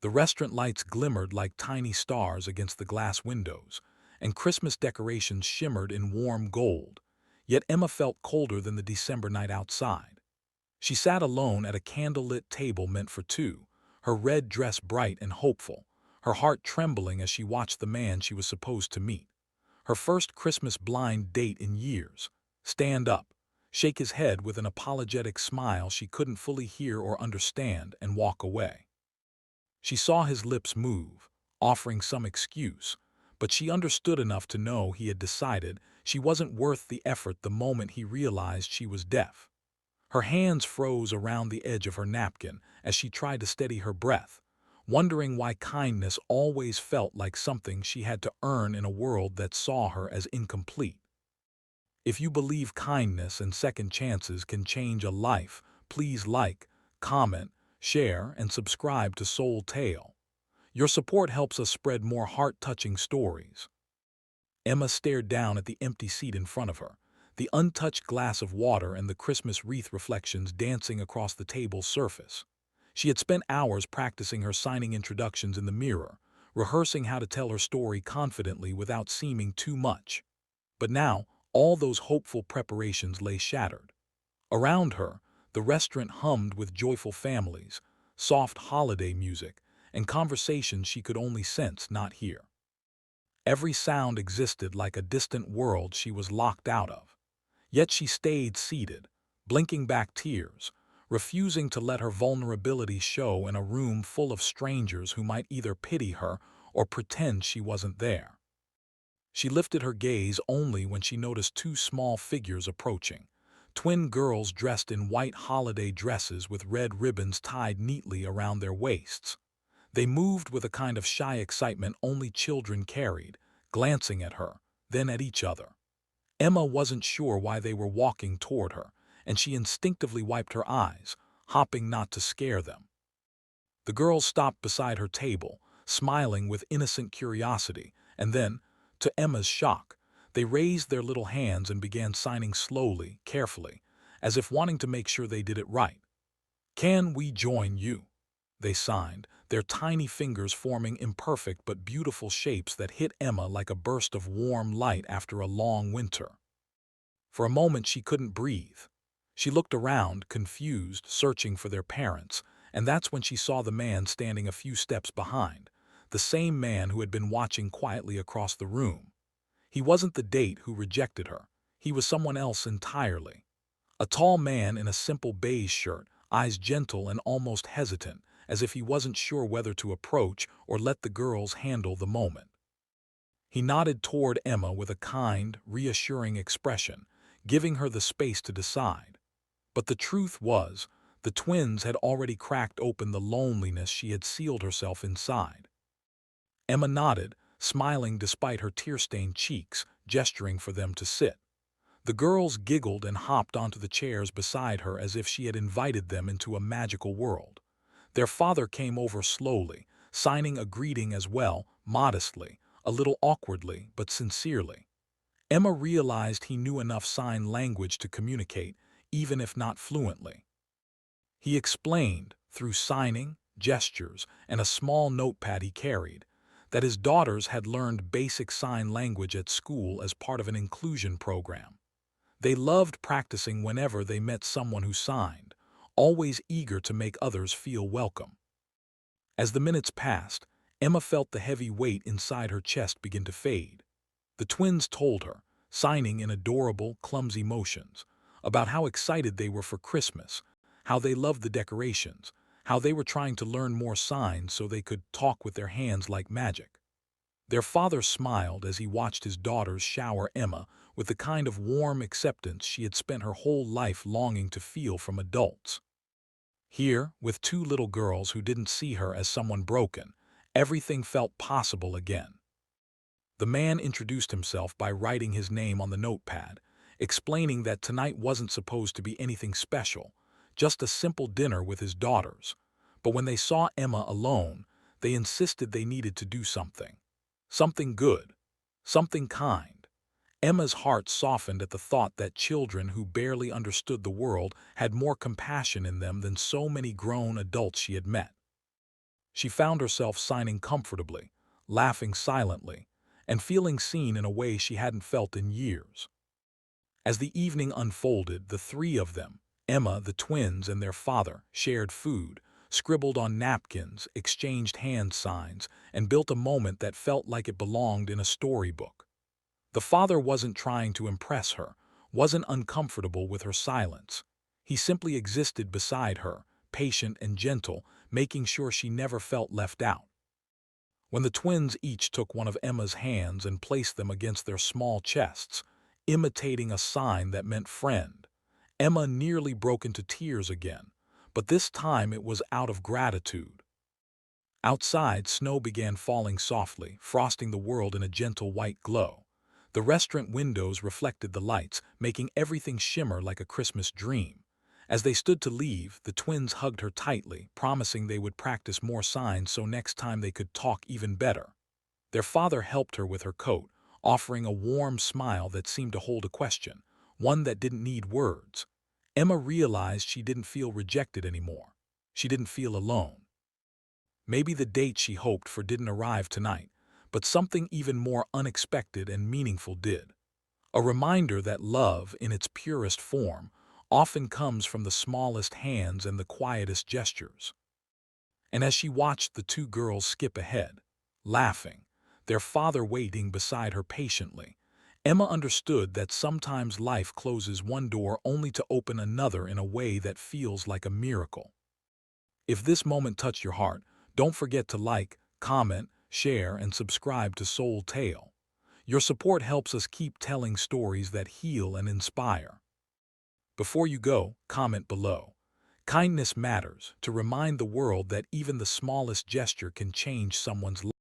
The restaurant lights glimmered like tiny stars against the glass windows, and Christmas decorations shimmered in warm gold. Yet Emma felt colder than the December night outside. She sat alone at a candlelit table meant for two, her red dress bright and hopeful, her heart trembling as she watched the man she was supposed to meet. Her first Christmas blind date in years. Stand up, shake his head with an apologetic smile she couldn't fully hear or understand, and walk away. She saw his lips move, offering some excuse, but she understood enough to know he had decided she wasn't worth the effort the moment he realized she was deaf. Her hands froze around the edge of her napkin as she tried to steady her breath, wondering why kindness always felt like something she had to earn in a world that saw her as incomplete. If you believe kindness and second chances can change a life, please like, comment, share, and subscribe to Soul Tale. Your support helps us spread more heart-touching stories. Emma stared down at the empty seat in front of her, the untouched glass of water and the Christmas wreath reflections dancing across the table's surface. She had spent hours practicing her signing introductions in the mirror, rehearsing how to tell her story confidently without seeming too much. But now, all those hopeful preparations lay shattered. Around her, the restaurant hummed with joyful families, soft holiday music, and conversations she could only sense, not hear. Every sound existed like a distant world she was locked out of. Yet she stayed seated, blinking back tears, refusing to let her vulnerability show in a room full of strangers who might either pity her or pretend she wasn't there. She lifted her gaze only when she noticed two small figures approaching, twin girls dressed in white holiday dresses with red ribbons tied neatly around their waists. They moved with a kind of shy excitement only children carried, glancing at her, then at each other. Emma wasn't sure why they were walking toward her, and she instinctively wiped her eyes, hopping not to scare them. The girls stopped beside her table, smiling with innocent curiosity, and then, to Emma's shock, they raised their little hands and began signing slowly, carefully, as if wanting to make sure they did it right. "Can we join you?" they signed, their tiny fingers forming imperfect but beautiful shapes that hit Emma like a burst of warm light after a long winter. For a moment she couldn't breathe. She looked around, confused, searching for their parents, and that's when she saw the man standing a few steps behind, the same man who had been watching quietly across the room. He wasn't the date who rejected her. He was someone else entirely. A tall man in a simple beige shirt, eyes gentle and almost hesitant, as if he wasn't sure whether to approach or let the girls handle the moment. He nodded toward Emma with a kind, reassuring expression, giving her the space to decide. But the truth was, the twins had already cracked open the loneliness she had sealed herself inside. Emma nodded, smiling despite her tear-stained cheeks, gesturing for them to sit. The girls giggled and hopped onto the chairs beside her as if she had invited them into a magical world. Their father came over slowly, signing a greeting as well, modestly, a little awkwardly, but sincerely. Emma realized he knew enough sign language to communicate, even if not fluently. He explained, through signing, gestures, and a small notepad he carried, that his daughters had learned basic sign language at school as part of an inclusion program. They loved practicing whenever they met someone who signed, always eager to make others feel welcome. As the minutes passed, Emma felt the heavy weight inside her chest begin to fade. The twins told her, signing in adorable, clumsy motions, about how excited they were for Christmas, how they loved the decorations, how they were trying to learn more signs so they could talk with their hands like magic. Their father smiled as he watched his daughters shower Emma with the kind of warm acceptance she had spent her whole life longing to feel from adults. Here, with two little girls who didn't see her as someone broken, everything felt possible again. The man introduced himself by writing his name on the notepad, explaining that tonight wasn't supposed to be anything special, just a simple dinner with his daughters. But when they saw Emma alone, they insisted they needed to do something. Something good. Something kind. Emma's heart softened at the thought that children who barely understood the world had more compassion in them than so many grown adults she had met. She found herself signing comfortably, laughing silently, and feeling seen in a way she hadn't felt in years. As the evening unfolded, the three of them, Emma, the twins, and their father, shared food, scribbled on napkins, exchanged hand signs, and built a moment that felt like it belonged in a storybook. The father wasn't trying to impress her, wasn't uncomfortable with her silence. He simply existed beside her, patient and gentle, making sure she never felt left out. When the twins each took one of Emma's hands and placed them against their small chests, imitating a sign that meant friend, Emma nearly broke into tears again, but this time it was out of gratitude. Outside, snow began falling softly, frosting the world in a gentle white glow. The restaurant windows reflected the lights, making everything shimmer like a Christmas dream. As they stood to leave, the twins hugged her tightly, promising they would practice more signs so next time they could talk even better. Their father helped her with her coat, offering a warm smile that seemed to hold a question, one that didn't need words. Emma realized she didn't feel rejected anymore. She didn't feel alone. Maybe the date she hoped for didn't arrive tonight, but something even more unexpected and meaningful did. A reminder that love, in its purest form, often comes from the smallest hands and the quietest gestures. And as she watched the two girls skip ahead, laughing, their father waiting beside her patiently, Emma understood that sometimes life closes one door only to open another in a way that feels like a miracle. If this moment touched your heart, don't forget to like, comment, share, and subscribe to Soul Tale. Your support helps us keep telling stories that heal and inspire. Before you go, comment below. Kindness matters, to remind the world that even the smallest gesture can change someone's life.